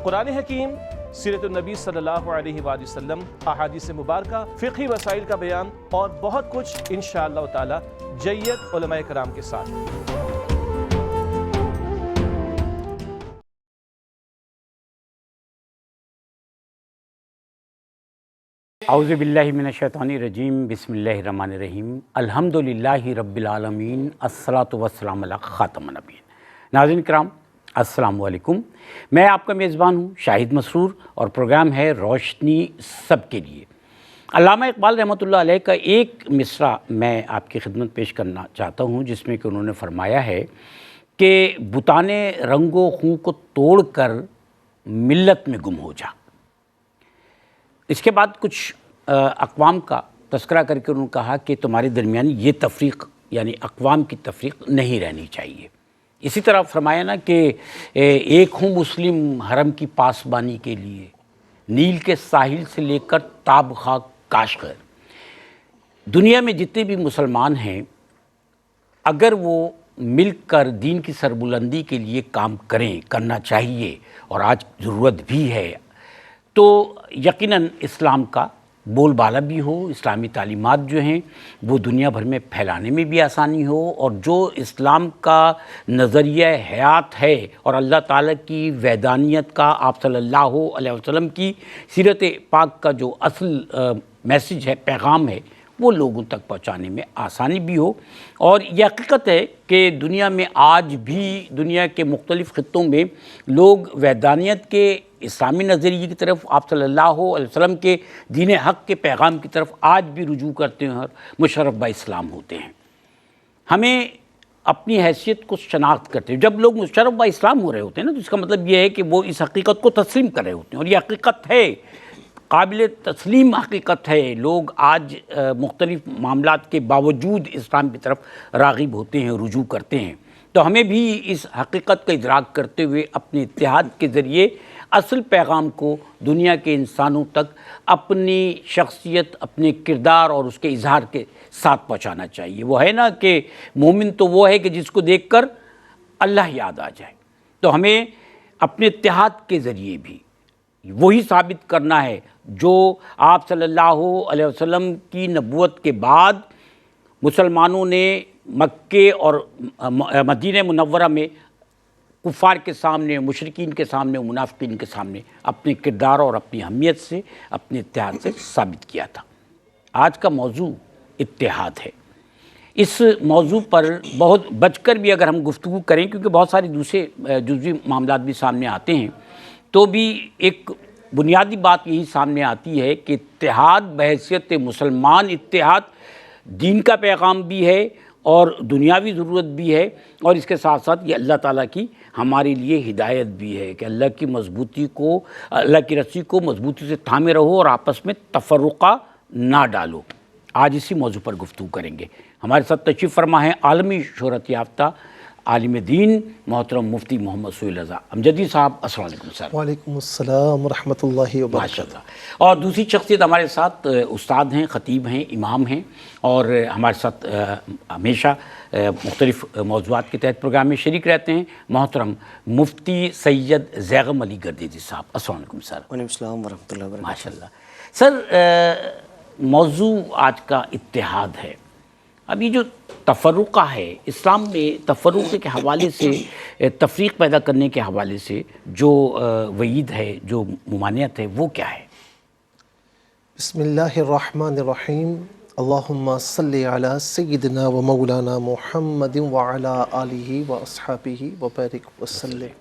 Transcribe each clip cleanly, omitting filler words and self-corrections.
قرآن حکیم، سیرت النبی صلی اللہ علیہ وآلہ وسلم، احادیث مبارکہ، فقہی مسائل کا بیان اور بہت کچھ انشاءاللہ تعالی جید علماء کرام کے ساتھ۔ اعوذ باللہ من الشیطان الرجیم، بسم اللہ الرحمن الرحیم، الحمدللہ رب العالمین، الصلاۃ والسلام علی خاتم النبیین۔ ناظرین کرام، السلام علیکم۔ میں آپ کا میزبان ہوں شاہد مسرور، اور پروگرام ہے روشنی سب کے لیے۔ علامہ اقبال رحمۃ اللہ علیہ کا ایک مصرع میں آپ کی خدمت پیش کرنا چاہتا ہوں، جس میں کہ انہوں نے فرمایا ہے کہ بتان رنگ و خوں کو توڑ کر ملت میں گم ہو جا۔ اس کے بعد کچھ اقوام کا تذکرہ کر کے انہوں نے کہا کہ تمہارے درمیان یہ تفریق، یعنی اقوام کی تفریق نہیں رہنی چاہیے۔ اسی طرح فرمایا نا کہ ایک ہوں مسلم حرم کی پاسبانی کے لیے، نیل کے ساحل سے لے کر تاب خاک کاشغر۔ دنیا میں جتنے بھی مسلمان ہیں، اگر وہ مل کر دین کی سربلندی کے لیے کام کرنا چاہیے، اور آج ضرورت بھی ہے، تو یقیناً اسلام کا بول بالا بھی ہو، اسلامی تعلیمات جو ہیں وہ دنیا بھر میں پھیلانے میں بھی آسانی ہو، اور جو اسلام کا نظریہ حیات ہے اور اللہ تعالیٰ کی وحدانیت کا، آپ صلی اللہ علیہ وسلم کی سیرت پاک کا جو اصل میسج ہے، پیغام ہے، وہ لوگوں تک پہنچانے میں آسانی بھی ہو۔ اور یہ حقیقت ہے کہ دنیا میں آج بھی دنیا کے مختلف خطوں میں لوگ وحدانیت کے اسلامی نظریے کی طرف، آپ صلی اللہ علیہ وسلم کے دین حق کے پیغام کی طرف آج بھی رجوع کرتے ہیں اور مشرف با اسلام ہوتے ہیں۔ ہمیں اپنی حیثیت کو شناخت کرتے ہیں۔ جب لوگ مشرف با اسلام ہو رہے ہوتے ہیں نا، تو اس کا مطلب یہ ہے کہ وہ اس حقیقت کو تسلیم کر رہے ہوتے ہیں، اور یہ حقیقت ہے، قابل تسلیم حقیقت ہے۔ لوگ آج مختلف معاملات کے باوجود اسلام کی طرف راغب ہوتے ہیں، رجوع کرتے ہیں۔ تو ہمیں بھی اس حقیقت کا ادراک کرتے ہوئے اپنے اتحاد کے ذریعے اصل پیغام کو دنیا کے انسانوں تک اپنی شخصیت، اپنے کردار اور اس کے اظہار کے ساتھ پہنچانا چاہیے۔ وہ ہے نا کہ مومن تو وہ ہے کہ جس کو دیکھ کر اللہ یاد آ جائے۔ تو ہمیں اپنے اتحاد کے ذریعے بھی وہی ثابت کرنا ہے جو آپ صلی اللہ علیہ وسلم کی نبوت کے بعد مسلمانوں نے مکے اور مدینہ منورہ میں کفار کے سامنے، مشرکین کے سامنے، منافقین کے سامنے اپنے کردار اور اپنی اہمیت سے، اپنے اتحاد سے ثابت کیا تھا۔ آج کا موضوع اتحاد ہے۔ اس موضوع پر بہت بچ کر بھی اگر ہم گفتگو کریں، کیونکہ بہت سارے دوسرے جزوی معاملات بھی سامنے آتے ہیں، تو بھی ایک بنیادی بات یہی سامنے آتی ہے کہ اتحاد بحیثیت مسلمان اتحاد دین کا پیغام بھی ہے اور دنیاوی ضرورت بھی ہے، اور اس کے ساتھ ساتھ یہ اللہ تعالیٰ کی ہمارے لیے ہدایت بھی ہے کہ اللہ کی مضبوطی کو، اللہ کی رسی کو مضبوطی سے تھامے رہو اور آپس میں تفرقہ نہ ڈالو۔ آج اسی موضوع پر گفتگو کریں گے۔ ہمارے ساتھ تشریف فرما ہے عالمی شہرت یافتہ عالم دین محترم مفتی محمد سہیل رضا امجدی صاحب۔ السلام علیکم سر۔ وعلیکم السلام ورحمۃ اللہ وبرکاتہ۔ اور دوسری شخصیت ہمارے ساتھ استاد ہیں، خطیب ہیں، امام ہیں، اور ہمارے ساتھ ہمیشہ مختلف موضوعات کے تحت پروگرام میں شریک رہتے ہیں، محترم مفتی سید زیغم علی گردیزی صاحب۔ السلام علیکم سر۔ وعلیکم السلام ورحمۃ اللہ وبرکاتہ۔ ماشاء اللہ سر، موضوع آج کا اتحاد ہے۔ اب یہ جو تفرقہ ہے، اسلام میں تفرقے کے حوالے سے، تفریق پیدا کرنے کے حوالے سے جو وعید ہے، جو ممانعت ہے، وہ کیا ہے؟ بسم اللہ الرحمن الرحیم۔ اللہم صلی علی سیدنا و مولانا محمد وعلی آلہ و اصحابہ وبارک وسلم۔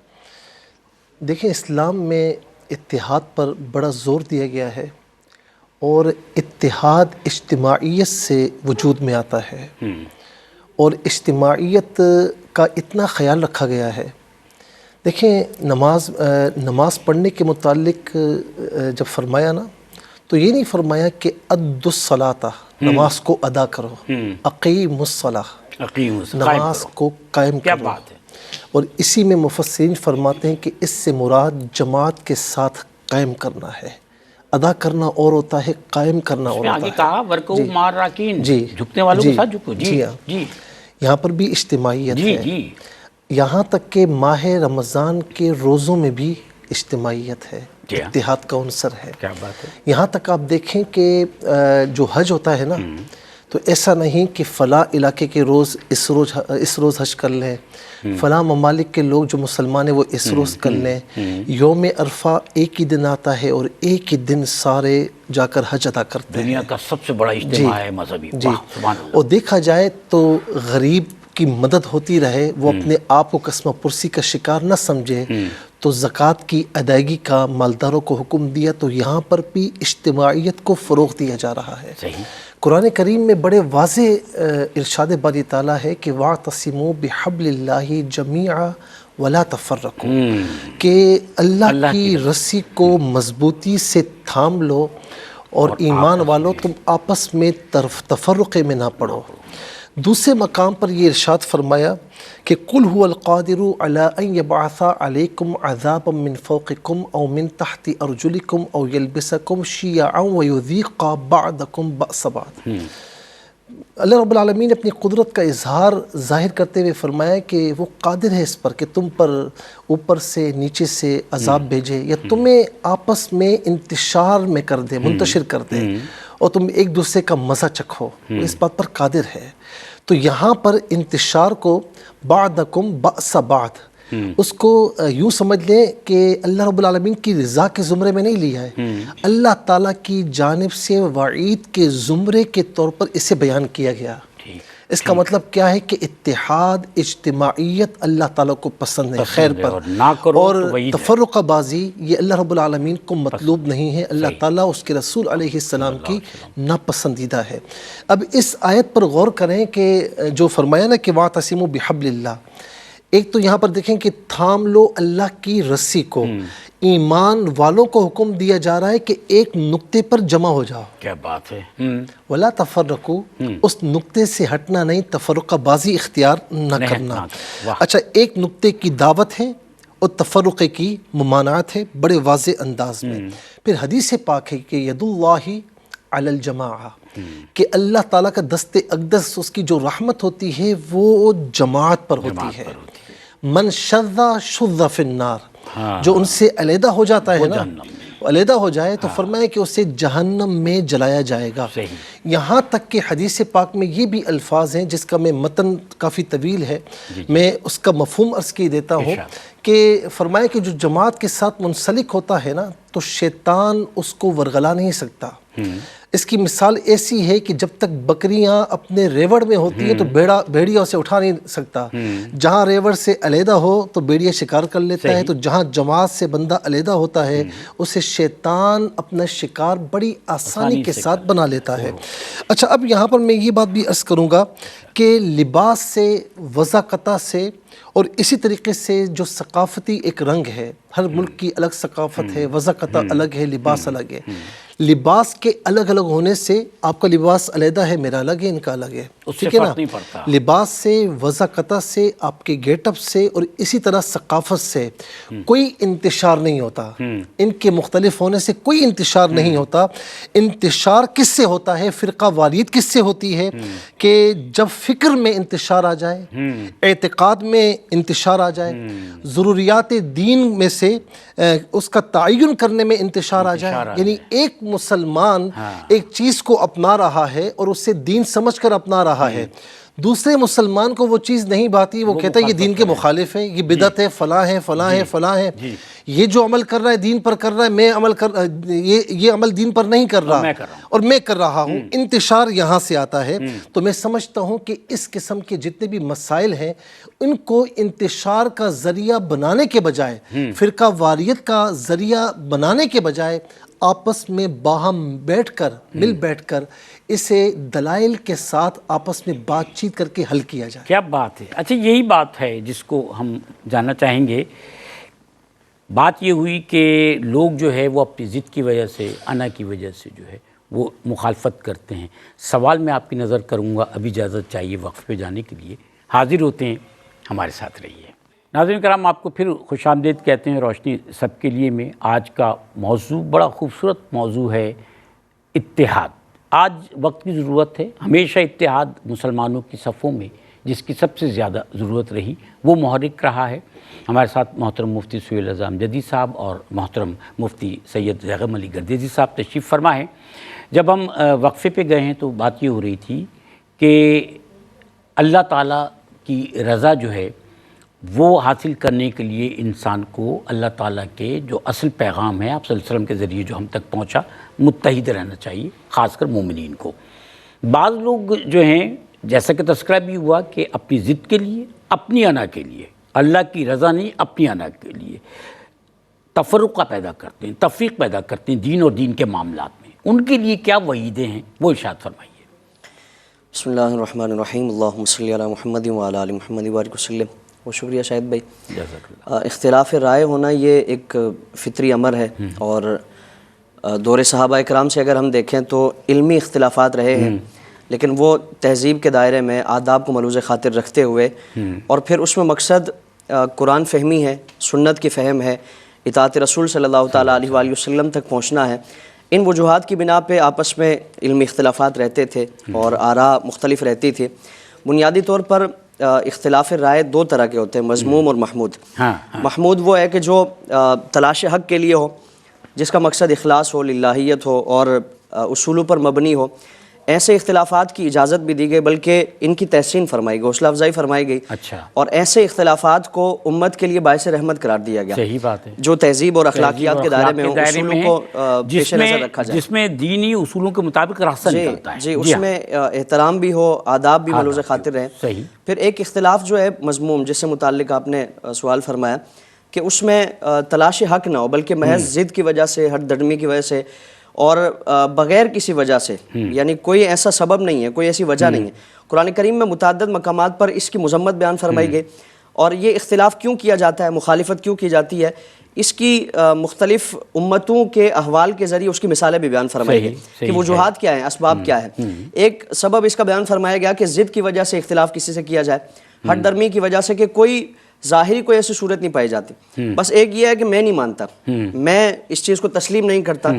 دیکھیں، اسلام میں اتحاد پر بڑا زور دیا گیا ہے، اور اتحاد اجتماعیت سے وجود میں آتا ہے، اور اجتماعیت کا اتنا خیال رکھا گیا ہے۔ دیکھیں، نماز پڑھنے کے متعلق جب فرمایا نا، تو یہ نہیں فرمایا کہ ادوا الصلاۃ، نماز کو ادا کرو، اقیموا الصلاۃ، نماز کو قائم کرو۔ کیا بات ہے! اور اسی میں مفسرین فرماتے ہیں کہ اس سے مراد جماعت کے ساتھ قائم کرنا ہے۔ ادا کرنا اور ہوتا ہے، قائم کرنا اور ہوتا ہے۔ آگے کہا ورکعوا مع الراکعین، جی، جھکنے والوں کے ساتھ جھکو۔ جی ہاں، یہاں پر بھی اجتماعیت ہے۔ یہاں تک کہ ماہ رمضان کے روزوں میں بھی اجتماعیت ہے، جی ہاں، اتحاد کا عنصر ہے۔ کیا بات ہے، یہاں تک آپ دیکھیں کہ جو حج ہوتا ہے نا، تو ایسا نہیں کہ فلاں علاقے کے روز اس روز حج کر لیں، فلاں ممالک کے لوگ جو مسلمان ہیں وہ اس روز کر لیں۔ یوم عرفہ ایک ہی دن آتا ہے اور ایک ہی دن سارے جا کر حج ادا کرتے ہیں۔ دنیا کا سب سے بڑا اجتماع ہے مذہبی، جی، واہ سبحان اللہ۔ اور دیکھا جائے تو غریب کی مدد ہوتی رہے، وہ اپنے آپ کو قسمہ پرسی کا شکار نہ سمجھے، تو زکوٰۃ کی ادائیگی کا مالداروں کو حکم دیا، تو یہاں پر بھی اجتماعیت کو فروغ دیا جا رہا ہے۔ صحیح، قرآن کریم میں بڑے واضح ارشاد باری تعالیٰ ہے کہ وَاعْتَصِمُوا بِحَبْلِ اللَّهِ جَمِيعًا وَلَا تَفَرَّقُوا، کہ اللہ کی رسی کو مضبوطی سے تھام لو اور ایمان والو تم آپس میں تفرقے میں نہ پڑو۔ دوسرے مقام پر یہ ارشاد فرمایا کہ قُلْ هُوَ الْقَادِرُ عَلَىٰ أَن يَبْعَثَ عَلَيْكُمْ عَذَابًا مِّن فَوْقِكُمْ أَوْ مِن تَحْتِ أَرْجُلِكُمْ أَوْ يَلْبِسَكُمْ شِيَعًا وَيُذِيقَ بَعْضَكُمْ بَأْسَ بَعْضٍ۔ اللہ رب العالمین نے اپنی قدرت کا اظہار ظاہر کرتے ہوئے فرمایا کہ وہ قادر ہے اس پر کہ تم پر اوپر سے نیچے سے عذاب بھیجے، یا تمہیں آپس میں انتشار میں کر دے، منتشر کر دے، اور تم ایک دوسرے کا مزہ چکھو، وہ اس بات پر قادر ہے۔ تو یہاں پر انتشار کو بعضکم بأس بعض، اس کو یوں سمجھ لیں کہ اللہ رب العالمین کی رضا کے زمرے میں نہیں لیا ہے، اللہ تعالیٰ کی جانب سے وعید کے زمرے کے طور پر اسے بیان کیا گیا۔ اس کا مطلب کیا ہے کہ اتحاد، اجتماعیت اللہ تعالیٰ کو پسند ہے خیر پر، اور تفرقہ بازی یہ اللہ رب العالمین کو مطلوب نہیں ہے، اللہ تعالیٰ اس کے رسول علیہ السلام کی ناپسندیدہ ہے۔ اب اس آیت پر غور کریں کہ جو فرمایا نا کہ وَاعْتَصِمُوا بِحَبْلِ اللَّهِ، ایک تو یہاں پر دیکھیں کہ تھام لو اللہ کی رسی کو، ایمان والوں کو حکم دیا جا رہا ہے کہ ایک نقطے پر جمع ہو جاؤ۔ کیا بات ہے، وَلَا تَفَرَّقُوا، اس نقطے سے ہٹنا نہیں، تفرقہ بازی اختیار نہ کرنا۔ اچھا، ایک نقطے کی دعوت ہے اور تفرقے کی ممانعت ہے بڑے واضح انداز میں۔ پھر حدیث پاک ہے کہ ید اللہ علی الجماعہ، کہ اللہ تعالیٰ کا دست اقدس، اس کی جو رحمت ہوتی ہے وہ جماعت پر ہوتی ہے۔ من شذ شذ فی النار، جو ان سے علیحدہ ہو جاتا ہے نا، علیحدہ ہو جائے تو فرمایا کہ اسے جہنم میں جلایا جائے گا۔ یہاں تک کہ حدیث پاک میں یہ بھی الفاظ ہیں جس کا میں متن کافی طویل ہے، میں اس کا مفہوم عرض کی دیتا ہوں کہ فرمایا کہ جو جماعت کے ساتھ منسلک ہوتا ہے نا تو شیطان اس کو ورغلا نہیں سکتا۔ اس کی مثال ایسی ہے کہ جب تک بکریاں اپنے ریوڑ میں ہوتی ہیں تو بھیڑیا اسے اٹھا نہیں سکتا، جہاں ریوڑ سے علیحدہ ہو تو بھیڑیا شکار کر لیتا ہے، تو جہاں جماعت سے بندہ علیحدہ ہوتا ہے اسے شیطان اپنا شکار بڑی آسانی کے ساتھ بنا لیتا ہے۔ اچھا، اب یہاں پر میں یہ بات بھی عرض کروں گا کہ لباس سے، وضاقتہ سے، اور اسی طریقے سے جو ثقافتی ایک رنگ ہے، ہر ملک کی الگ ثقافت ہے، وضاقتہ الگ ہے، لباس الگ ہے، لباس کے الگ الگ ہونے سے آپ کا لباس علیحدہ ہے، میرا الگ ہے، ان کا الگ ہے، ٹھیک ہے نا؟ لباس سے، وضاقتہ سے، آپ کے گیٹ اپ سے، اور اسی طرح ثقافت سے کوئی انتشار نہیں ہوتا، ان کے مختلف ہونے سے کوئی انتشار نہیں ہوتا۔ انتشار کس سے ہوتا ہے؟ فرقہ واریت کس سے ہوتی ہے؟ کہ جب فکر میں انتشار آ جائے، اعتقاد میں انتشار آ جائے، ضروریات دین میں سے اس کا تعین کرنے میں انتشار آ جائے، یعنی ایک مسلمان ایک چیز کو اپنا رہا ہے اور اسے دین سمجھ کر اپنا رہا ہے، دوسرے مسلمان کو وہ چیز نہیں بھاتی، وہ کہتا ہے یہ دین کے مخالف ہے، یہ بدعت ہے، فلاں ہے، فلاں ہے، فلاں ہے، یہ جو عمل کر رہا ہے دین پر کر رہا ہے، میں عمل یہ عمل دین پر نہیں کر رہا اور میں کر رہا ہوں۔ انتشار یہاں سے آتا ہے۔ تو میں سمجھتا ہوں کہ اس قسم کے جتنے بھی مسائل ہیں ان کو انتشار کا ذریعہ بنانے کے بجائے، فرقہ واریت کا ذریعہ بنانے کے بجائے، آپس میں باہم بیٹھ کر، مل بیٹھ کر اسے دلائل کے ساتھ آپس میں بات چیت کر کے حل کیا جائے۔ کیا بات ہے۔ اچھا، یہی بات ہے جس کو ہم جاننا چاہیں گے۔ بات یہ ہوئی کہ لوگ جو ہے وہ اپنی ضد کی وجہ سے، انا کی وجہ سے جو ہے وہ مخالفت کرتے ہیں۔ سوال میں آپ کی نظر کروں گا، ابھی اجازت چاہیے وقف پہ جانے کے لیے، حاضر ہوتے ہیں، ہمارے ساتھ رہیے۔ ناظرین کرام، آپ کو پھر خوش آمدید کہتے ہیں روشنی سب کے لیے میں۔ آج کا موضوع بڑا خوبصورت موضوع ہے، اتحاد۔ آج وقت کی ضرورت ہے، ہمیشہ اتحاد مسلمانوں کی صفوں میں جس کی سب سے زیادہ ضرورت رہی وہ محرک رہا ہے۔ ہمارے ساتھ محترم مفتی سہیل اعظم جدید صاحب اور محترم مفتی سید زیغم علی گردیزی صاحب تشریف فرما ہیں۔ جب ہم وقفے پہ گئے ہیں تو بات یہ ہو رہی تھی کہ اللہ تعالیٰ کی رضا جو ہے وہ حاصل کرنے کے لیے انسان کو اللہ تعالیٰ کے جو اصل پیغام ہے آپ صلی اللہ علیہ وسلم کے ذریعے جو ہم تک پہنچا، متحد رہنا چاہیے، خاص کر مومنین کو۔ بعض لوگ جو ہیں جیسا کہ تذکرہ بھی ہوا کہ اپنی ضد کے لیے، اپنی انا کے لیے، اللہ کی رضا نہیں اپنی انا کے لیے تفرقہ پیدا کرتے ہیں، تفریق پیدا کرتے ہیں دین اور دین کے معاملات میں، ان کے لیے کیا وعیدیں ہیں وہ ارشاد فرمائیے۔ بسم اللہ الرحمن الرحیم، اللہم صلی علی محمد وعلی آل محمد وبارک وسلم۔ بہت شکریہ شاہد بھائی۔ جزاک اللہ۔ اختلاف رائے ہونا یہ ایک فطری امر ہے، اور دور صحابہ کرام سے اگر ہم دیکھیں تو علمی اختلافات رہے ہیں، لیکن وہ تہذیب کے دائرے میں آداب کو ملوز خاطر رکھتے ہوئے، اور پھر اس میں مقصد قرآن فہمی ہے، سنت کی فہم ہے، اطاعت رسول صلی اللہ تعالیٰ علیہ وآلہ وسلم تک پہنچنا ہے۔ ان وجوہات کی بنا پہ آپس میں علمی اختلافات رہتے تھے اور آراء مختلف رہتی تھی۔ بنیادی طور پر اختلاف رائے دو طرح کے ہوتے ہیں، مذموم اور محمود۔ محمود وہ ہے کہ جو تلاش حق کے لیے ہو، جس کا مقصد اخلاص ہو، للہیت ہو اور اصولوں پر مبنی ہو۔ ایسے اختلافات کی اجازت بھی دی گئی، بلکہ ان کی تحسین فرمائی گئی، حوصلہ افزائی فرمائی گئی، اور ایسے اختلافات کو امت کے لیے باعث رحمت قرار دیا گیا۔ صحیح بات ہے، جو تہذیب اور اخلاقیات کے دائرے میں ہوں، اصولوں کو پیش نظر رکھا جائے، جس میں دینی اصولوں کے مطابق راستہ نکلتا ہے، جی اس میں احترام بھی ہو، آداب بھی ملوز خاطر رہیں۔ صحیح۔ پھر ایک اختلاف جو ہے مذموم، جس سے متعلق آپ نے سوال فرمایا کہ اس میں تلاش حق نہ ہو، بلکہ محض ضد کی وجہ سے، ہٹ دھرمی کی وجہ سے اور بغیر کسی وجہ سے، یعنی کوئی ایسا سبب نہیں ہے، کوئی ایسی وجہ نہیں ہے۔ قرآن کریم میں متعدد مقامات پر اس کی مذمت بیان فرمائی گئی، اور یہ اختلاف کیوں کیا جاتا ہے، مخالفت کیوں کی جاتی ہے، اس کی مختلف امتوں کے احوال کے ذریعے اس کی مثالیں بھی بیان فرمائی گئی کہ وجوہات کیا ہیں، اسباب کیا ہیں۔ ایک سبب اس کا بیان فرمایا گیا کہ ضد کی وجہ سے اختلاف کسی سے کیا جائے، ہٹ درمی کی وجہ سے کہ کوئی ظاہری کوئی ایسی صورت نہیں پائی جاتی، بس ایک یہ ہے کہ میں نہیں مانتا، میں اس چیز کو تسلیم نہیں کرتا۔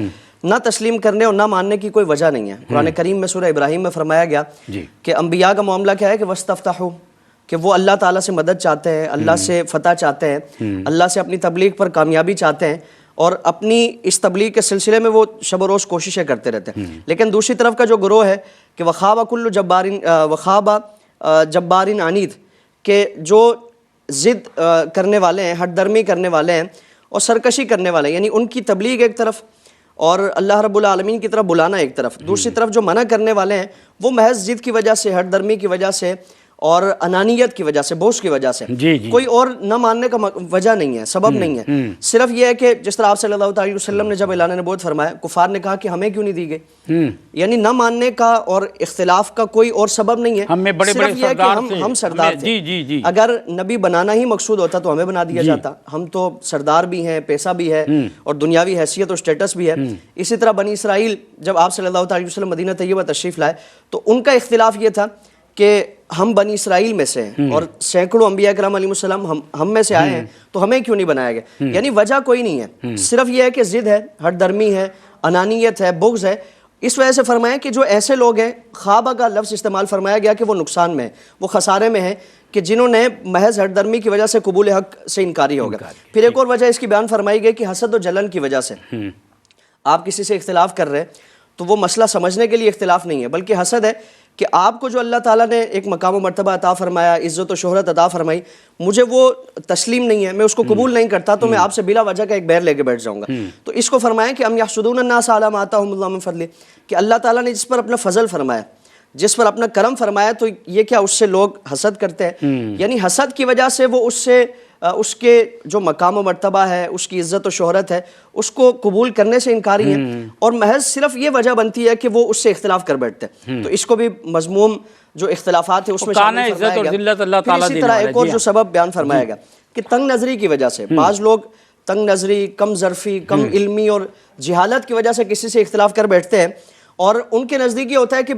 نہ تسلیم کرنے اور نہ ماننے کی کوئی وجہ نہیں ہے۔ قرآن کریم میں سورہ ابراہیم میں فرمایا گیا کہ انبیاء کا معاملہ کیا ہے کہ وَاسْتَفْتَحُوا، کہ وہ اللہ تعالیٰ سے مدد چاہتے ہیں، اللہ سے فتح چاہتے ہیں، اللہ سے اپنی تبلیغ پر کامیابی چاہتے ہیں، اور اپنی اس تبلیغ کے سلسلے میں وہ شب و روز کوششیں کرتے رہتے ہیں۔ لیکن دوسری طرف کا جو گروہ ہے کہ وَخَابَ كُلُّ جَبَّارٍ عَنِيدٍ، کہ جو ضد کرنے والے ہیں، ہٹ درمی کرنے والے ہیں اور سرکشی کرنے والے ہیں، یعنی ان کی تبلیغ ایک طرف اور اللہ رب العالمین کی طرف بلانا ایک طرف، دوسری طرف جو منع کرنے والے ہیں وہ محض ضد کی وجہ سے، ہٹ درمی کی وجہ سے اور انانیت کی وجہ سے، بوجھ کی وجہ سے، کوئی اور نہ ماننے کا وجہ نہیں ہے، سبب نہیں ہے، صرف یہ ہے کہ جس طرح آپ صلی اللہ علیہ وسلم نے جب اعلان نبوت فرمایا، کفار نے کہا کہ ہمیں کیوں نہیں دی گئی، یعنی نہ ماننے کا اور اختلاف کا کوئی اور سبب نہیں ہے، صرف یہ ہے کہ ہم سردار تھے، اگر نبی بنانا ہی مقصود ہوتا تو ہمیں بنا دیا جاتا، ہم تو سردار بھی ہیں، پیسہ بھی ہے اور دنیاوی حیثیت اور سٹیٹس بھی ہے۔ اسی طرح بنی اسرائیل جب آپ صلی اللہ علیہ وسلم مدینہ طیبہ تشریف لائے تو ان کا اختلاف یہ تھا کہ ہم بنی اسرائیل میں سے ہیں اور سینکڑوں انبیاء کرام علیہ السلام ہم میں سے آئے ہیں، تو ہمیں کیوں نہیں بنایا گیا، یعنی وجہ کوئی نہیں ہے، صرف یہ ہے کہ ضد ہے، ہٹ درمی ہے، انانیت ہے، بغض ہے۔ اس وجہ سے فرمایا کہ جو ایسے لوگ ہیں، خوابہ کا لفظ استعمال فرمایا گیا کہ وہ نقصان میں ہے، وہ خسارے میں ہے، کہ جنہوں نے محض ہٹ درمی کی وجہ سے قبول حق سے انکاری ہوگا۔ پھر ایک اور وجہ اس کی بیان فرمائی گئی کہ حسد و جلن کی وجہ سے آپ کسی سے اختلاف کر رہے ہیں تو وہ مسئلہ سمجھنے کے لیے اختلاف نہیں ہے، بلکہ حسد ہے کہ آپ کو جو اللہ تعالیٰ نے ایک مقام و مرتبہ عطا فرمایا، عزت و شہرت عطا فرمائی، مجھے وہ تسلیم نہیں ہے، میں اس کو قبول نہیں کرتا، تو میں آپ سے بلا وجہ کا ایک بیر لے کے بیٹھ جاؤں گا۔ تو اس کو فرمایا کہ ام یحسدون الناس علی ما آتاہم اللہ من فضلہ، کہ اللہ تعالیٰ نے جس پر اپنا فضل فرمایا، جس پر اپنا کرم فرمایا، تو یہ کیا اس سے لوگ حسد کرتے ہیں، یعنی حسد کی وجہ سے وہ اس کے جو مقام و مرتبہ ہے، اس کی عزت و شہرت ہے، اس کو قبول کرنے سے انکاری ہیں، اور محض صرف یہ وجہ بنتی ہے کہ وہ اس سے اختلاف کر بیٹھتے ہیں۔ تو اس کو بھی مضموم جو اختلافات ہیں اس میں شامل فرمایا گیا۔ پھر اسی طرح ایک اور جو سبب بیان فرمایا گیا کہ تنگ نظری کی وجہ سے بعض لوگ تنگ نظری، کم ظرفی، کم علمی اور جہالت کی وجہ سے کسی سے اختلاف کر بیٹھتے ہیں، اور ان کے نزدیک یہ ہوتا ہے کہ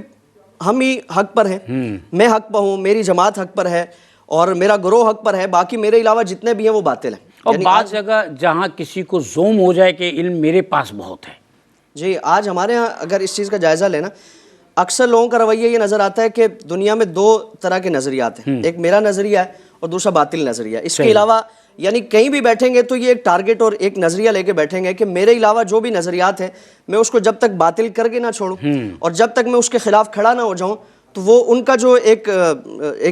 ہم ہی حق پر ہیں، میں حق پر ہوں، میری جماعت حق پر ہے اور میرا گروہ حق پر ہے، باقی میرے علاوہ جتنے بھی ہیں وہ باطل ہیں۔ اور بعض جگہ جہاں کسی کو زوم ہو جائے کہ علم میرے پاس بہت ہے، جی آج ہمارے ہاں اگر اس چیز کا جائزہ لینا، اکثر لوگوں کا رویہ یہ نظر آتا ہے کہ دنیا میں دو طرح کے نظریات ہیں، ایک میرا نظریہ ہے اور دوسرا باطل نظریہ. اس کے علاوہ یعنی کہیں بھی بیٹھیں گے تو یہ ایک ٹارگٹ اور ایک نظریہ لے کے بیٹھیں گے کہ میرے علاوہ جو بھی نظریات ہیں میں اس کو جب تک باطل کر کے نہ چھوڑوں اور جب تک میں اس کے خلاف کھڑا نہ ہو جاؤں تو وہ ان کا جو ایک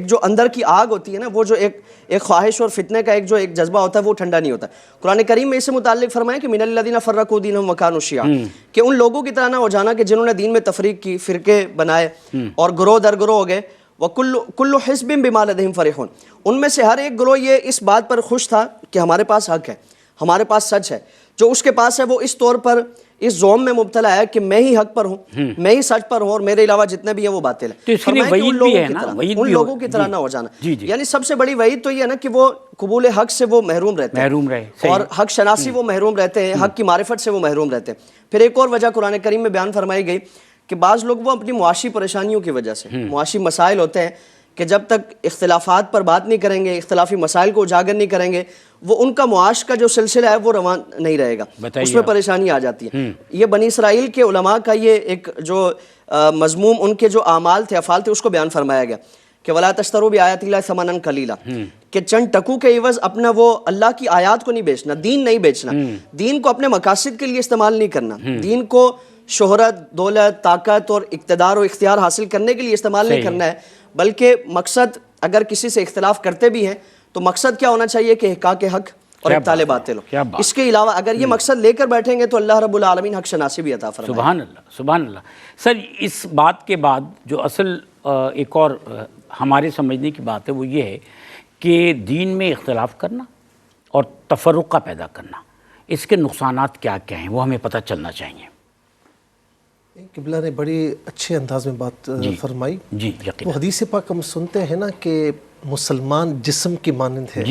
جو اندر کی آگ ہوتی ہے نا، وہ جو ایک خواہش اور فتنے کا ایک جذبہ ہوتا ہے، وہ ٹھنڈا نہیں ہوتا. قرآن کریم میں اس سے متعلق فرمایا کہ من الذین فرقوا دینہم وکانوا شیعا، کہ ان لوگوں کی طرح نہ ہو جانا کہ جنہوں نے دین میں تفریق کی، فرقے بنائے اور گروہ در گروہ ہو گئے. وَكُلُّ حِزْبٍ بِمَا لَدَيْهِمْ فَرِحُونَ، ان میں سے ہر ایک گروہ یہ اس بات پر خوش تھا کہ ہمارے پاس حق ہے، ہمارے پاس سچ ہے. جو اس کے پاس ہے وہ اس طور پر اس زوم میں مبتلا ہے کہ میں ہی حق پر ہوں، میں ہی سچ پر ہوں اور میرے علاوہ جتنے بھی ہیں وہ باطل ہیں. ان لوگوں کی طرح نہ ہو جانا. یعنی سب سے بڑی وعید تو یہ ہے نا کہ وہ قبول حق سے وہ محروم رہتے ہیں اور حق شناسی وہ محروم رہتے ہیں، حق کی معرفت سے وہ محروم رہتے ہیں. پھر ایک اور وجہ قرآن کریم میں بیان فرمائی گئی کہ بعض لوگ وہ اپنی معاشی پریشانیوں کی وجہ سے، معاشی مسائل ہوتے ہیں کہ جب تک اختلافات پر بات نہیں کریں گے، اختلافی مسائل کو اجاگر نہیں کریں گے، وہ ان کا معاش کا جو سلسلہ ہے وہ رواں نہیں رہے گا، اس میں پریشانی آ جاتی ہے. یہ بنی اسرائیل کے علماء کا یہ ایک جو مضموم ان کے جو اعمال تھے، افعال تھے، اس کو بیان فرمایا گیا کہ وَلَا تَشْتَرُوا بِآيَاتِ اللَّهِ ثَمَنًا قَلِيلًا، کہ چند ٹکو کے عوض اپنا وہ اللہ کی آیات کو نہیں بیچنا، دین نہیں بیچنا، دین کو اپنے مقاصد کے لیے استعمال نہیں کرنا، دین کو شہرت، دولت، طاقت اور اقتدار و اختیار حاصل کرنے کے لیے استعمال نہیں کرنا ہے، بلکہ مقصد اگر کسی سے اختلاف کرتے بھی ہیں تو مقصد کیا ہونا چاہیے کہ احقاق حق اور ابطال باطل ہو. اس کے علاوہ اگر یہ مقصد لے کر بیٹھیں گے تو اللہ رب العالمین حق شناسی بھی عطا فرمائے. سبحان اللہ، سبحان اللہ. سر اس بات کے بعد جو اصل ایک اور ہمارے سمجھنے کی بات ہے وہ یہ ہے کہ دین میں اختلاف کرنا اور تفرقہ پیدا کرنا، اس کے نقصانات کیا کیا ہیں وہ ہمیں پتہ چلنا چاہیے. قبلہ نے بڑی اچھے انداز میں بات فرمائی. جی یقین. وہ حدیث پاک ہم سنتے ہیں نا کہ مسلمان جسم کی مانند ہے،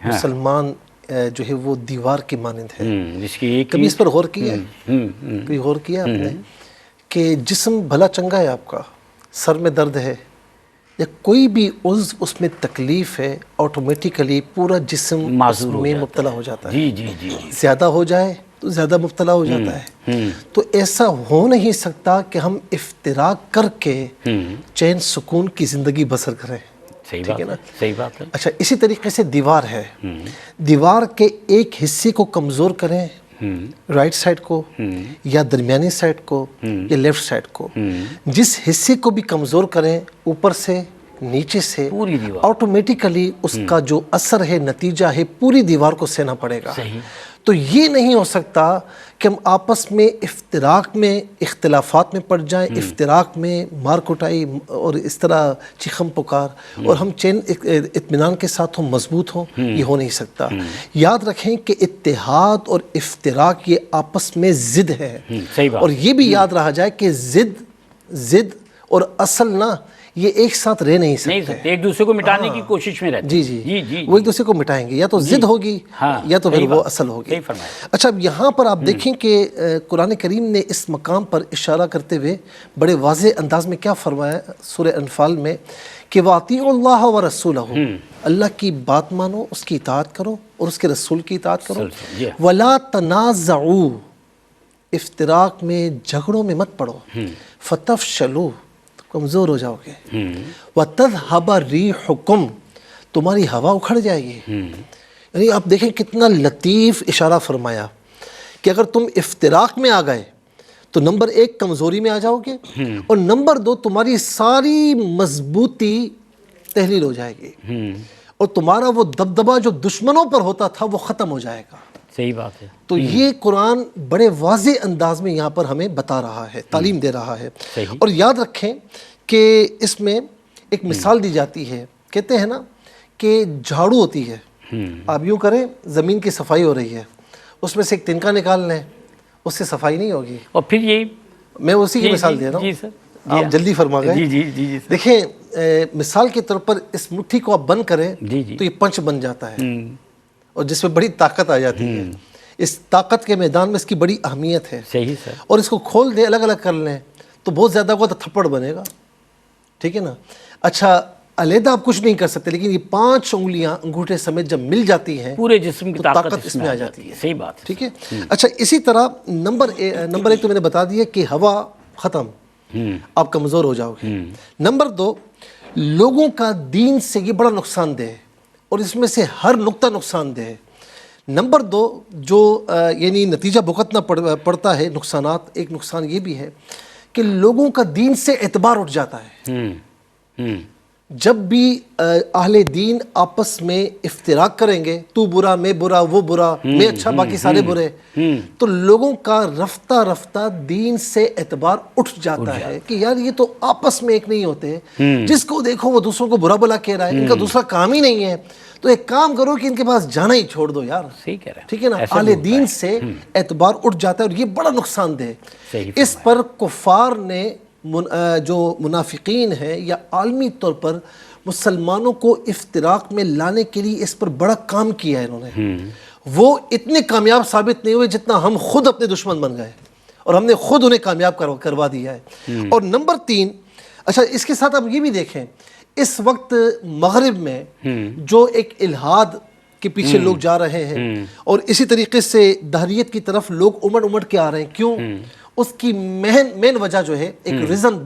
مسلمان جو ہے وہ دیوار کی مانند ہے. جس کی کبھی اس پر غور کیا ہے؟ کبھی غور کیا آپ نے کہ جسم بھلا چنگا ہے آپ کا، سر میں درد ہے یا کوئی بھی عضو اس میں تکلیف ہے، آٹومیٹیکلی پورا جسم اس میں مبتلا ہو جاتا ہے. زیادہ ہو جائے تو زیادہ مبتلا ہو جاتا ہے. تو ایسا ہو نہیں سکتا کہ ہم افتراق کر کے چین سکون کی زندگی بسر کریں. ٹھیک ہے نا؟ صحیح بات ہے. اچھا اسی طریقے سے دیوار ہے، دیوار کے ایک حصے کو کمزور کریں، رائٹ سائڈ کو یا درمیانی سائڈ کو یا لیفٹ سائڈ کو، جس حصے کو بھی کمزور کریں اوپر سے نیچے سے، پوری دیوار آٹومیٹیکلی اس کا جو اثر ہے، نتیجہ ہے، پوری دیوار کو سہنا پڑے گا. تو یہ نہیں ہو سکتا کہ ہم آپس میں افتراق میں، اختلافات میں پڑ جائیں، افتراق میں مار کٹائی اور اس طرح چیخم پکار، اور ہم چین اطمینان کے ساتھ ہم مضبوط ہوں. یہ ہو نہیں سکتا. یاد رکھیں کہ اتحاد اور افتراق یہ آپس میں ضد ہے، اور یہ بھی یاد رہا جائے کہ ضد اور اصل نہ یہ ایک ساتھ رہ نہیں سکتے، ایک دوسرے کو مٹانے کی کوشش میں رہتے. جی وہ ایک دوسرے کو مٹائیں گے، یا تو ضد ہوگی یا تو پھر وہ اصل ہوگی. اچھا اب یہاں پر آپ دیکھیں کہ قرآن کریم نے اس مقام پر اشارہ کرتے ہوئے بڑے واضح انداز میں کیا فرمایا سورہ انفال میں کہ وَأَطِيعُوا اللَّهَ وَرَسُولَهُ، اللہ کی بات مانو، اس کی اطاعت کرو اور اس کے رسول کی اطاعت کرو. وَلَا تَنَازَعُوا، افتراق میں جھگڑوں میں مت پڑو، فَتَفْشَلُوا، کمزور ہو جاؤ گے، وَتَذْهَبَ رِيحُكُمْ، تمہاری ہوا اکھڑ جائے گی. یعنی آپ دیکھیں کتنا لطیف اشارہ فرمایا کہ اگر تم افتراق میں آ گئے تو نمبر ایک کمزوری میں آ جاؤ گے، اور نمبر دو تمہاری ساری مضبوطی تحلیل ہو جائے گی، اور تمہارا وہ دبدبہ جو دشمنوں پر ہوتا تھا وہ ختم ہو جائے گا. صحیح بات ہے. تو یہ قرآن بڑے واضح انداز میں یہاں پر ہمیں بتا رہا ہے، تعلیم دے رہا ہے. اور یاد رکھیں کہ اس میں ایک مثال دی جاتی ہے، کہتے ہیں نا کہ جھاڑو ہوتی ہے، آپ یوں کریں زمین کی صفائی ہو رہی ہے، اس میں سے ایک تنکا نکال لیں، اس سے صفائی نہیں ہوگی. اور پھر یہی میں اسی کی مثال دے رہا ہوں، آپ جلدی فرما گئے. جی دیکھیں مثال کے طور پر اس مٹھی کو آپ بند کریں تو یہ پنچ بن جاتا ہے، اور جس میں بڑی طاقت آ جاتی ہے. اس طاقت کے میدان میں اس کی بڑی اہمیت ہے. صحیح سر. اور اس کو کھول دیں، الگ الگ کر لیں تو بہت زیادہ ہوگا تو تھپڑ بنے گا. ٹھیک ہے نا؟ اچھا علیحدہ آپ کچھ نہیں کر سکتے، لیکن یہ 5 انگلیاں انگوٹھے سمیت جب مل جاتی ہیں پورے جسم کی طاقت اس میں آ جاتی ہے. صحیح بات. ٹھیک ہے. اچھا اسی طرح نمبر ایک تو میں نے بتا دیا کہ ہوا ختم، آپ کمزور ہو جاؤ گے۔ نمبر 2، لوگوں کا دین سے یہ بڑا نقصان دہ ہے، اور اس میں سے ہر نقطہ نقصان دہ ہے۔ نمبر 2، جو یعنی نتیجہ بھگتنا پڑتا ہے نقصانات، ایک نقصان یہ بھی ہے کہ لوگوں کا دین سے اعتبار اٹھ جاتا ہے۔ جب بھی اہل دین آپس میں افتراق کریں گے، تو برا میں برا وہ برا میں اچھا باقی سارے برے، تو لوگوں کا رفتہ رفتہ دین سے اعتبار اٹھ جاتا ہے کہ یار یہ تو آپس میں ایک نہیں ہوتے، جس کو دیکھو وہ دوسروں کو برا بلا کہہ رہا ہے، ان کا دوسرا کام ہی نہیں ہے، تو ایک کام کرو کہ ان کے پاس جانا ہی چھوڑ دو یار۔ صحیح کہہ رہے ہیں، ٹھیک ہے نا، اہل دین سے اعتبار اٹھ جاتا ہے، اور یہ بڑا نقصان دہ ہے۔ اس پر کفار نے، جو منافقین ہیں یا عالمی طور پر مسلمانوں کو افتراق میں لانے کے لیے اس پر بڑا کام کیا ہے انہوں نے۔ وہ اتنے کامیاب ثابت نہیں ہوئے جتنا ہم خود اپنے دشمن بن گئے، اور ہم نے خود انہیں کامیاب کروا دیا ہے۔ اور نمبر 3، اچھا اس کے ساتھ آپ یہ بھی دیکھیں، اس وقت مغرب میں جو ایک الہاد کے پیچھے لوگ جا رہے ہیں، اور اسی طریقے سے دہریت کی طرف لوگ امڑ کے آ رہے ہیں، کیوں؟ اس کی مین وجہ جو ہے، ایک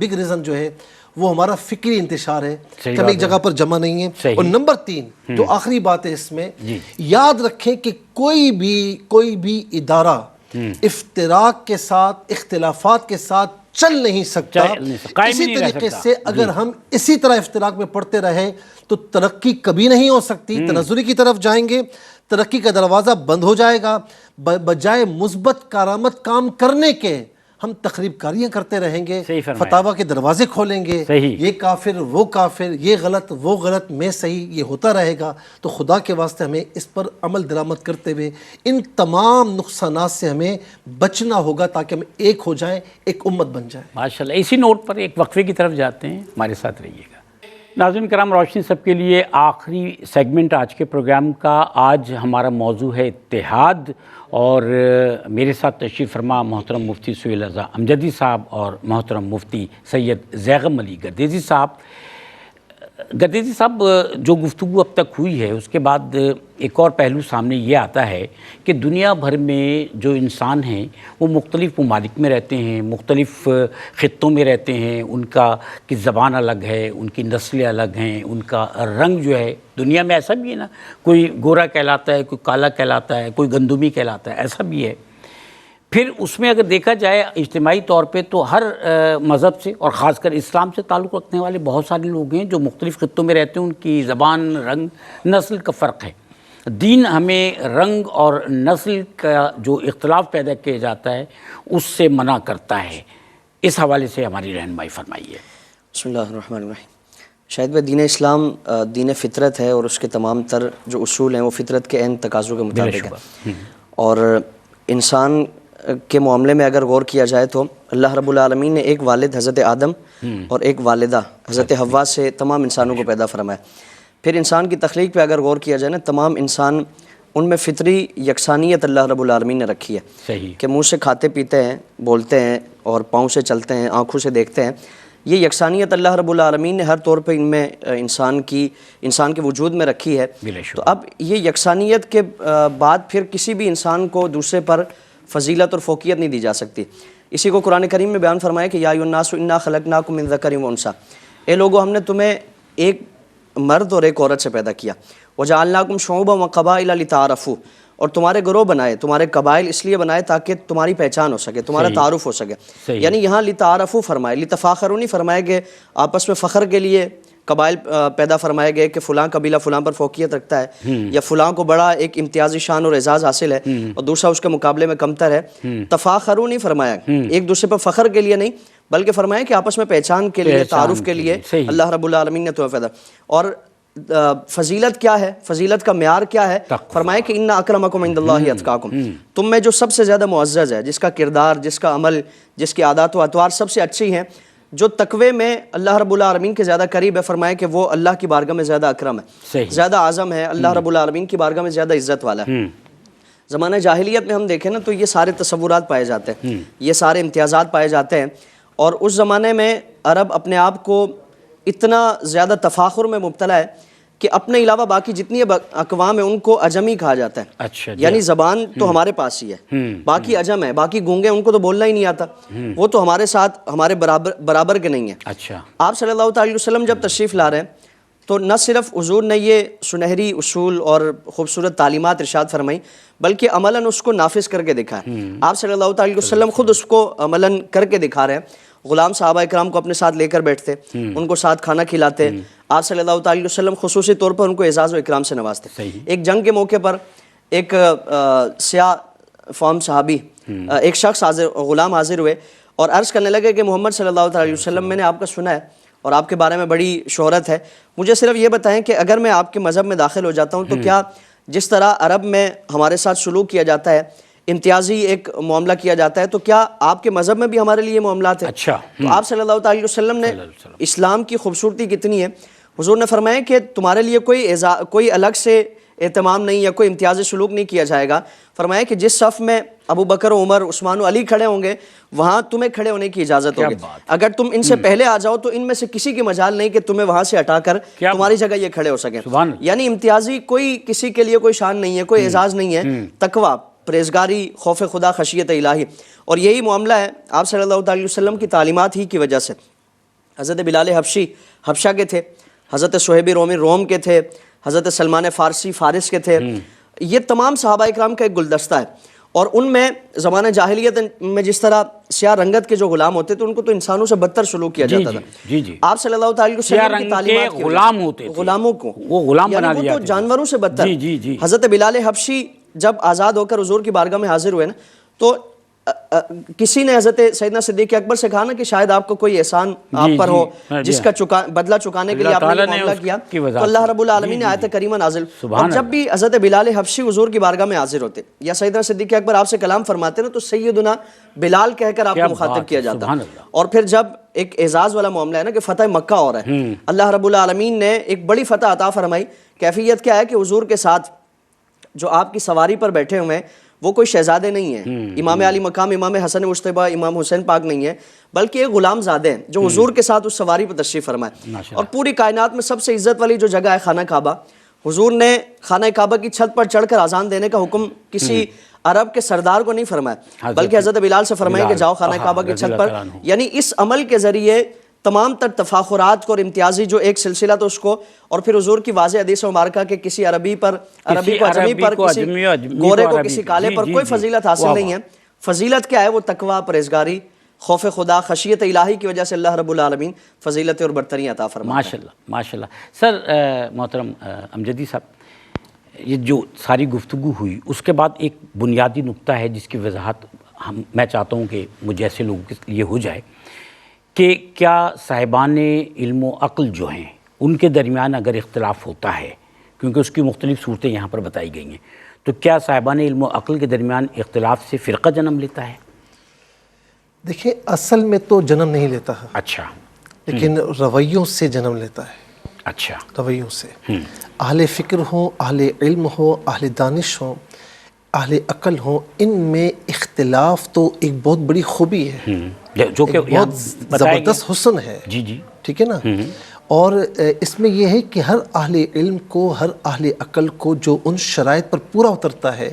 بگ ریزن جو ہے، وہ ہمارا فکری انتشار ہے کہ ہم ایک جگہ پر جمع نہیں ہیں۔ اور نمبر 3 جو آخری بات ہے اس میں، یاد رکھیں کہ کوئی بھی ادارہ افتراق کے ساتھ، اختلافات کے ساتھ چل نہیں سکتا۔ اسی طریقے سے اگر ہم اسی طرح افتراق میں پڑتے رہے تو ترقی کبھی نہیں ہو سکتی، تنزلی کی طرف جائیں گے، ترقی کا دروازہ بند ہو جائے گا، بجائے مثبت کارآمد کام کرنے کے ہم تخریب کاریاں کرتے رہیں گے، فتاویٰ کے دروازے کھولیں گے، یہ کافر وہ کافر، یہ غلط وہ غلط، میں صحیح، یہ ہوتا رہے گا۔ تو خدا کے واسطے ہمیں اس پر عمل درآمد کرتے ہوئے ان تمام نقصانات سے ہمیں بچنا ہوگا، تاکہ ہم ایک ہو جائیں، ایک امت بن جائیں۔ ماشاءاللہ، اسی نوٹ پر ایک وقفے کی طرف جاتے ہیں، ہمارے ساتھ رہیے گا۔ ناظرین کرام، روشنی سب کے لیے آخری سیگمنٹ آج کے پروگرام کا۔ آج ہمارا موضوع ہے اتحاد، اور میرے ساتھ تشریف فرما محترم مفتی سہیل رضا امجدی صاحب اور محترم مفتی سید زیغم علی گردیزی صاحب۔ گردیزی صاحب، جو گفتگو اب تک ہوئی ہے اس کے بعد ایک اور پہلو سامنے یہ آتا ہے کہ دنیا بھر میں جو انسان ہیں وہ مختلف ممالک میں رہتے ہیں، مختلف خطوں میں رہتے ہیں، ان کی زبان الگ ہے، ان کی نسلیں الگ ہیں، ان کا رنگ جو ہے، دنیا میں ایسا بھی ہے نا، کوئی گورا کہلاتا ہے، کوئی کالا کہلاتا ہے، کوئی گندمی کہلاتا ہے، ایسا بھی ہے۔ پھر اس میں اگر دیکھا جائے اجتماعی طور پہ تو ہر مذہب سے اور خاص کر اسلام سے تعلق رکھنے والے بہت سارے لوگ ہیں جو مختلف خطوں میں رہتے ہیں، ان کی زبان، رنگ، نسل کا فرق ہے۔ دین ہمیں رنگ اور نسل کا جو اختلاف پیدا کیا جاتا ہے اس سے منع کرتا ہے۔ اس حوالے سے ہماری رہنمائی فرمائیے۔ بسم اللہ الرحمن الرحیم۔ شاید بھائی، دین اسلام دین فطرت ہے، اور اس کے تمام تر جو اصول ہیں وہ فطرت کے عین تقاضوں کے مطابق ہے۔ اور انسان کے معاملے میں اگر غور کیا جائے تو اللہ رب العالمین نے ایک والد حضرت آدم اور ایک والدہ حضرت حوا سے تمام انسانوں کو پیدا فرمایا۔ پھر انسان کی تخلیق پہ اگر غور کیا جائے نا، تمام انسان ان میں فطری یکسانیت اللہ رب العالمین نے رکھی ہے کہ منہ سے کھاتے پیتے ہیں، بولتے ہیں، اور پاؤں سے چلتے ہیں، آنکھوں سے دیکھتے ہیں۔ یہ یکسانیت اللہ رب العالمین نے ہر طور پہ ان میں انسان کے وجود میں رکھی ہے۔ تو اب یہ یکسانیت کے بعد پھر کسی بھی انسان کو دوسرے پر فضیلت اور فوقیت نہیں دی جا سکتی۔ اسی کو قرآن کریم میں بیان فرمایا کہ یا ایھا الناس انا خلقناکم من ذکر و انثی، اے لوگو، ہم نے تمہیں ایک مرد اور ایک عورت سے پیدا کیا۔ وجعلناکم شعوبا وقبائل لتعارفوا، اور تمہارے گروہ بنائے، تمہارے قبائل اس لیے بنائے تاکہ تمہاری پہچان ہو سکے، تمہارا تعارف ہو سکے۔ یعنی یہاں لتعارفوا فرمائے، لتفاخروا نہیں فرمایا کہ آپس میں فخر کے لیے قبائل پیدا فرمائے گئے کہ فلاں قبیلہ فلاں پر فوقیت رکھتا ہے، یا فلاں کو بڑا ایک امتیازی شان اور اعزاز حاصل ہے اور دوسرا اس کے مقابلے میں کمتر ہے۔ تفاخروا نہیں فرمایا، ایک دوسرے پر فخر کے لیے نہیں، بلکہ فرمایا کہ آپس میں پہچان کے لیے، تعارف کے لیے اللہ رب العالمین نے تمہیں پیدا۔ اور فضیلت کیا ہے، فضیلت کا معیار کیا ہے؟ فرمایا کہ ان اکرمکم عند اللہ اتقاکم، تم میں جو سب سے زیادہ معزز ہے، جس کا کردار، جس کا عمل، جس کی عادات و اطوار سب سے اچھی ہیں، جو تقوی میں اللہ رب العالمین کے زیادہ قریب ہے، فرمایا کہ وہ اللہ کی بارگاہ میں زیادہ اکرم ہے، زیادہ اعظم ہے، اللہ رب العالمین کی بارگاہ میں زیادہ عزت والا ہے۔ زمانہ جاہلیت میں ہم دیکھیں نا تو یہ سارے تصورات پائے جاتے ہیں، یہ سارے امتیازات پائے جاتے ہیں، اور اس زمانے میں عرب اپنے آپ کو اتنا زیادہ تفاخر میں مبتلا ہے کہ اپنے علاوہ باقی جتنی اقوام ہیں ان کو عجمی کہا جاتا ہے. اچھا یعنی زبان تو ہمارے پاس ہی ہے, باقی عجم ہے, باقی گونگے ان کو تو بولنا ہی نہیں آتا, وہ تو ہمارے ساتھ ہمارے برابر کے نہیں ہیں. اچھا آپ صلی اللہ تعالی وسلم جب تشریف لا رہے ہیں تو نہ صرف حضور نے یہ سنہری اصول اور خوبصورت تعلیمات ارشاد فرمائی بلکہ عملاً اس کو نافذ کر کے دکھا ہے. آپ صلی اللہ تعالی وسلم خود اس کو عملاً کر کے دکھا رہے ہیں. غلام صحابہ اکرام کو اپنے ساتھ لے کر بیٹھتے, ان کو ساتھ کھانا کھلاتے. آپ صلی اللہ تعالی وسلم خصوصی طور پر ان کو اعزاز و اکرام سے نوازتے. ایک جنگ کے موقع پر ایک سیاہ فام صحابی, ایک شخص غلام حاضر ہوئے اور عرض کرنے لگے کہ محمد صلی اللہ تعالی وسلم میں نے آپ کا سنا ہے اور آپ کے بارے میں بڑی شہرت ہے, مجھے صرف یہ بتائیں کہ اگر میں آپ کے مذہب میں داخل ہو جاتا ہوں تو کیا جس طرح عرب میں ہمارے ساتھ سلوک کیا جاتا ہے, امتیازی ایک معاملہ کیا جاتا ہے, تو کیا آپ کے مذہب میں بھی ہمارے لیے معاملات ہیں؟ اچھا. تو آپ صلی اللہ تعالی وسلم نے اسلام کی خوبصورتی کتنی ہے, حضور نے فرمایا کہ تمہارے لیے کوئی الگ سے اہتمام نہیں یا کوئی امتیازی سلوک نہیں کیا جائے گا. فرمایا کہ جس صف میں ابو بکر و عمر عثمان و علی کھڑے ہوں گے وہاں تمہیں کھڑے ہونے کی اجازت ہوگی. اگر تم ان سے پہلے آ جاؤ تو ان میں سے کسی کی مجال نہیں کہ تمہیں وہاں سے ہٹا کر تمہاری جگہ یہ کھڑے ہو سکیں. یعنی امتیازی کوئی کسی کے لیے کوئی شان نہیں ہے, کوئی اعزاز نہیں ہے. تقویٰ, پرہیزگاری, خوف خدا, خشیت الہی, اور یہی معاملہ ہے آپ صلی اللہ تعالی وسلم کی تعلیمات ہی کی وجہ سے. حضرت بلال حبشی حبشہ کے تھے, حضرت صہیب رومی روم کے تھے, حضرت سلمان فارسی فارس کے تھے. یہ تمام صحابہ اکرام کا ایک گلدستہ ہے, اور ان میں زمانہ جاہلیت میں جس طرح سیاہ رنگت کے جو غلام ہوتے تھے ان کو تو انسانوں سے بدتر سلوک کیا جاتا تھا. آپ صلی اللہ تعالی وسلم کی تعلیمات کی غلام ہوتے تھے, غلاموں کو وہ غلام بنا دیا, وہ تو جانوروں سے بدتر. حضرت بلال حبشی جب آزاد ہو کر حضور کی بارگاہ میں حاضر ہوئے نا تو کسی نے حضرت سیدنا صدیق اکبر سے کہا نا کہ شاید آپ کو کوئی احسان آپ پر ہو جس کا بدلہ چکانے کے لیے آپ نے معاملہ کیا, تو اللہ رب العالمین نے آیت کریمہ نازل. اور جب بھی حضرت بلال حبشی حضور کی بارگاہ میں حاضر ہوتے یا سیدنا صدیق اکبر آپ سے کلام فرماتے نا تو سیدنا بلال کہہ کر آپ کو مخاطب کیا جاتا. اور پھر جب ایک اعزاز والا معاملہ ہے نا کہ فتح مکہ ہو رہا ہے, اللہ رب العالمین نے ایک بڑی فتح عطا فرمائی. کیفیت کیا ہے کہ حضور کے ساتھ جو آپ کی سواری پر بیٹھے ہوئے ہیں وہ کوئی شہزادے نہیں ہیں, امام علی مقام, امام حسن مجتبیٰ, امام حسین پاک نہیں ہیں, بلکہ ایک غلام زادے ہیں جو حضور کے ساتھ اس سواری پر تشریف فرمائے. اور پوری کائنات میں سب سے عزت والی جو جگہ ہے خانہ کعبہ, حضور نے خانہ کعبہ کی چھت پر چڑھ کر اذان دینے کا حکم کسی عرب کے سردار کو نہیں فرمایا بلکہ حضرت بلال سے فرمایا کہ جاؤ خانہ کعبہ کی چھت پر. یعنی اس عمل کے ذریعے تمام تر تفاخرات کو اور امتیازی جو ایک سلسلہ تو اس کو, اور پھر حضور کی واضح حدیث مبارکہ کہ کسی عربی کو عجمی پر, کسی گورے کو کسی کالے پر کوئی فضیلت حاصل نہیں ہے. فضیلت کیا ہے؟ وہ تقویٰ, پرہیزگاری, خوف خدا, خشیت الہی کی وجہ سے اللہ رب العالمین فضیلت اور برتری عطا فرماتا ہے. ماشاءاللہ ماشاءاللہ. سر محترم امجدی صاحب, یہ جو ساری گفتگو ہوئی اس کے بعد ایک بنیادی نقطہ ہے جس کی وضاحت میں چاہتا ہوں کہ مجھ جیسے لوگوں کے لیے ہو جائے کہ کیا صاحبان علم و عقل جو ہیں ان کے درمیان اگر اختلاف ہوتا ہے, کیونکہ اس کی مختلف صورتیں یہاں پر بتائی گئی ہیں, تو کیا صاحبان علم و عقل کے درمیان اختلاف سے فرقہ جنم لیتا ہے؟ دیکھیں اصل میں تو جنم نہیں لیتا ہے, اچھا, لیکن رویوں سے جنم لیتا ہے. اچھا, رویوں سے. اہل فکر ہوں, اہل علم ہوں, اہل دانش ہوں, اہل عقل ہوں, ان میں اختلاف تو ایک بہت بڑی خوبی ہے, جو کہ بہت زبردست حسن ہے. جی جی, ٹھیک ہے نا. اور اس میں یہ ہے کہ ہر اہل علم کو, ہر اہل عقل کو جو ان شرائط پر پورا اترتا ہے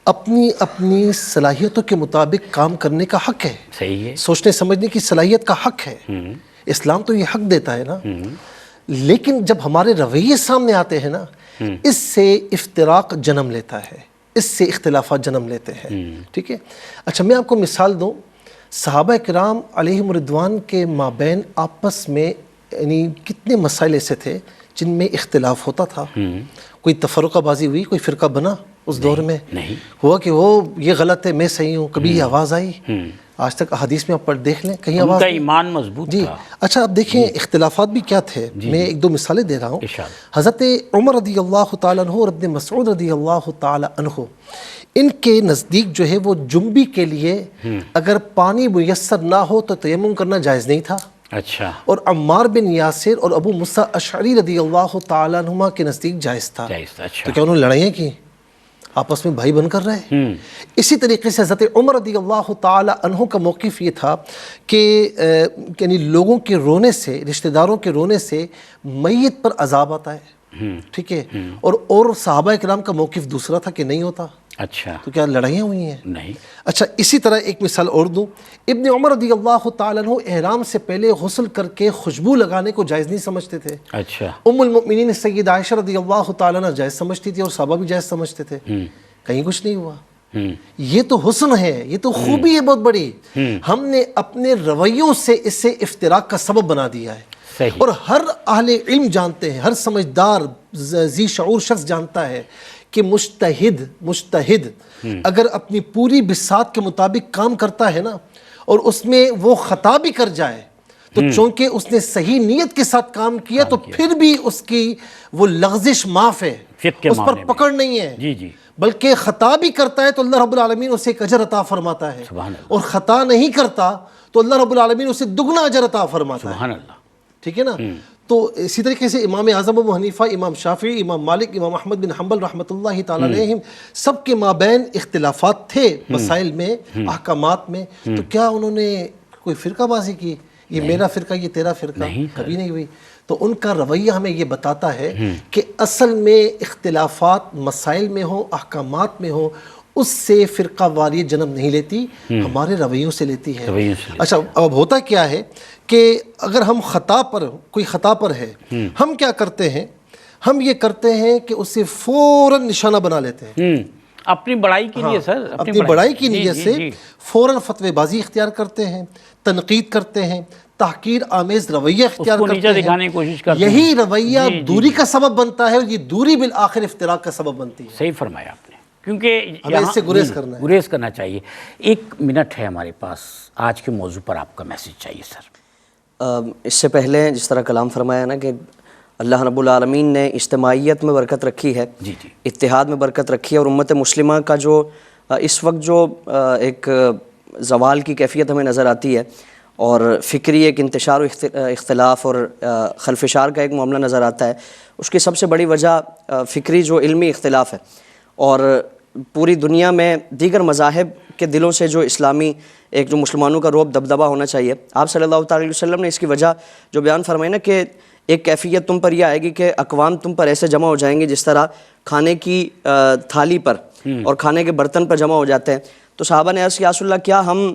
اپنی اپنی صلاحیتوں کے مطابق کام کرنے کا حق ہے. صحیح ہے, سوچنے سمجھنے کی صلاحیت کا حق ہے. اسلام تو یہ حق دیتا ہے نا. لیکن جب ہمارے رویے سامنے آتے ہیں نا, اس سے افتراق جنم لیتا ہے, اس سے اختلافات جنم لیتے ہیں. ٹھیک ہے. اچھا, میں آپ کو مثال دوں. صحابہ کرام علیہم رضوان کے مابین آپس میں یعنی کتنے مسائل ایسے تھے جن میں اختلاف ہوتا تھا. کوئی تفرقہ بازی ہوئی, کوئی فرقہ بنا اس دور میں, ہوا کہ وہ یہ غلط ہے میں صحیح ہوں, کبھی یہ آواز آئی. آج تک احادیث میں آپ پڑھ دیکھ لیں کہیں آواز, ان کا ایمان مضبوط جی. تھا. اچھا, آپ دیکھیں اختلافات بھی کیا تھے. میں ایک دو مثالیں دے رہا ہوں. حضرت عمر رضی اللہ تعالیٰ عنہ اور ابن مسعود رضی اللہ تعالیٰ عنہ, ان کے نزدیک جو ہے وہ جنبی کے لیے اگر پانی میسر نہ ہو تو تیمم کرنا جائز نہیں تھا. اچھا, اور عمار بن یاسر اور ابو موسیٰ اشعری رضی اللہ تعالیٰ عنہما کے نزدیک جائز تھا. تو کیا انہوں نے لڑائیاں کی, آپس میں بھائی بن کر رہے؟ اسی طریقے سے حضرت عمر رضی اللہ تعالیٰ عنہ کا موقف یہ تھا کہ یعنی لوگوں کے رونے سے, رشتہ داروں کے رونے سے میت پر عذاب آتا ہے. ٹھیک ہے، اور صحابہ کرام کا موقف دوسرا تھا کہ نہیں ہوتا، اچھا تو کیا لڑائیاں ہوئی ہیں؟ نہیں. اچھا اسی طرح ایک مثال اور دوں، ابن عمر رضی اللہ تعالیٰ عنہ احرام سے پہلے غسل کر کے خوشبو لگانے کو جائز نہیں سمجھتے تھے. اچھا ام المؤمنین سید عائشہ رضی اللہ تعالیٰ عنہ جائز سمجھتی تھی اور صحابہ بھی جائز سمجھتے تھے. کہیں کچھ نہیں ہوا. یہ تو حسن ہے، یہ تو خوبی ہے بہت بڑی. ہم نے اپنے رویوں سے اسے افتراق کا سبب بنا دیا ہے. صحیح. اور ہر اہل علم جانتے ہیں، ہر سمجھدار ذی شعور شخص جانتا ہے کہ مجتہد اگر اپنی پوری بساط کے مطابق کام کرتا ہے نا، اور اس میں وہ خطا بھی کر جائے تو چونکہ اس نے صحیح نیت کے ساتھ کام کیا تو پھر بھی اس کی وہ لغزش معاف ہے، اس پر پکڑ نہیں ہے. جی جی بلکہ خطا بھی کرتا ہے تو اللہ رب العالمین اسے ایک اجر عطا فرماتا ہے، سبحان اللہ. اور خطا نہیں کرتا تو اللہ رب العالمین اسے دگنا اجر عطا فرماتا ہے. سبحان اللہ. ٹھیک ہے نا. تو اسی طریقے سے امام اعظم ابو حنیفہ، امام شافعی، امام مالک، امام احمد بن حنبل رحمۃ اللہ تعالیٰ علیہم، سب کے مابین اختلافات تھے مسائل میں، احکامات میں. تو کیا انہوں نے کوئی فرقہ بازی کی؟ یہ میرا فرقہ، یہ تیرا فرقہ؟ کبھی نہیں ہوئی. تو ان کا رویہ ہمیں یہ بتاتا ہے کہ اصل میں اختلافات مسائل میں ہوں، احکامات میں ہوں، اس سے فرقہ واریت جنم نہیں لیتی، ہمارے رویوں سے لیتی ہے. اچھا اب ہوتا کیا ہے کہ اگر ہم کوئی خطا پر ہے، ہم کیا کرتے ہیں؟ ہم یہ کرتے ہیں کہ اسے فوراً نشانہ بنا لیتے ہیں اپنی بڑائی کے لیے سر، اپنی بڑائی کی نیت سے فوراً فتوی بازی اختیار کرتے ہیں، تنقید کرتے ہیں، تحقیر آمیز رویہ اختیار کرتے ہیں. دکھانے کی کوشش کرتے ہیں. یہی رویہ دوری کا سبب بنتا ہے، اور یہ دوری بالآخر افتراق کا سبب بنتی ہے. صحیح فرمایا آپ نے، کیونکہ ہمیں اس سے گریز کرنا ہے. گریز کرنا چاہیے. 1 منٹ ہے ہمارے پاس، آج کے موضوع پر آپ کا میسج چاہیے سر. اس سے پہلے جس طرح کلام فرمایا نا کہ اللہ رب العالمین نے اجتماعیت میں برکت رکھی ہے، جی جی اتحاد میں برکت رکھی ہے، اور امت مسلمہ کا جو اس وقت جو ایک زوال کی کیفیت ہمیں نظر آتی ہے، اور فکری ایک انتشار و اختلاف اور خلفشار کا ایک معاملہ نظر آتا ہے، اس کی سب سے بڑی وجہ فکری جو علمی اختلاف ہے. اور پوری دنیا میں دیگر مذاہب کے دلوں سے جو اسلامی ایک جو مسلمانوں کا رعب دبدبہ ہونا چاہیے، آپ صلی اللہ تعالی علیہ وسلم نے اس کی وجہ جو بیان فرمائی نا کہ ایک کیفیت تم پر یہ آئے گی کہ اقوام تم پر ایسے جمع ہو جائیں گے جس طرح کھانے کی تھالی پر اور کھانے کے برتن پر جمع ہو جاتے ہیں. تو صحابہ نے عرض کیا رسول اللہ، کیا ہم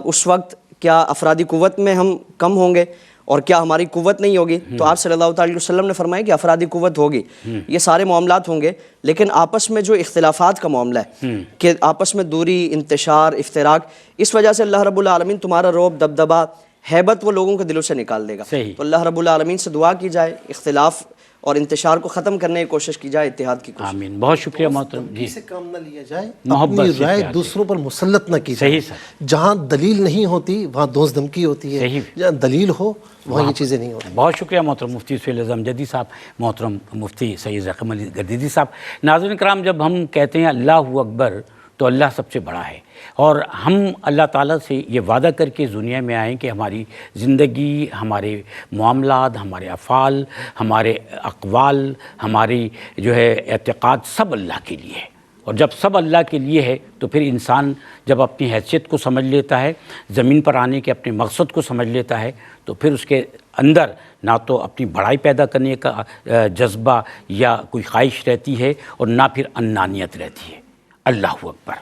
اس وقت کیا افرادی قوت میں ہم کم ہوں گے اور کیا ہماری قوت نہیں ہوگی؟ تو آپ صلی اللہ تعالی وسلم نے فرمایا کہ افرادی قوت ہوگی، یہ سارے معاملات ہوں گے، لیکن آپس میں جو اختلافات کا معاملہ ہے کہ آپس میں دوری، انتشار، افتراق، اس وجہ سے اللہ رب العالمین تمہارا رعب، دبدبہ، ہیبت وہ لوگوں کے دلوں سے نکال دے گا. تو اللہ رب العالمین سے دعا کی جائے، اختلاف اور انتشار کو ختم کرنے کی کوشش کی جائے، اتحاد کی کوشش. آمین. بہت شکریہ محترم جی. سے کام نہ لیا جائے، محبت اپنی سے رائے پیار سے. دوسروں پر مسلط نہ کی جائے. صحیح سر. جہاں دلیل نہیں ہوتی وہاں دوست دھمکی ہوتی ہے، صحیح. جہاں دلیل ہو وہاں یہ چیزیں نہیں ہوتی. بہت شکریہ محترم مفتی سہیل اعظم جدی صاحب، محترم مفتی سید رقم علی گردیدی صاحب. ناظرین کرام، جب ہم کہتے ہیں اللہ اکبر تو اللہ سب سے بڑا ہے، اور ہم اللہ تعالیٰ سے یہ وعدہ کر کے دنیا میں آئیں کہ ہماری زندگی، ہمارے معاملات، ہمارے افعال، ہمارے اقوال، ہماری جو ہے اعتقاد سب اللہ کے لیے ہے. اور جب سب اللہ کے لیے ہے تو پھر انسان جب اپنی حیثیت کو سمجھ لیتا ہے، زمین پر آنے کے اپنے مقصد کو سمجھ لیتا ہے، تو پھر اس کے اندر نہ تو اپنی بڑائی پیدا کرنے کا جذبہ یا کوئی خواہش رہتی ہے، اور نہ پھر انانیت رہتی ہے. اللہ اکبر.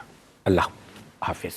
اللہ حافظ.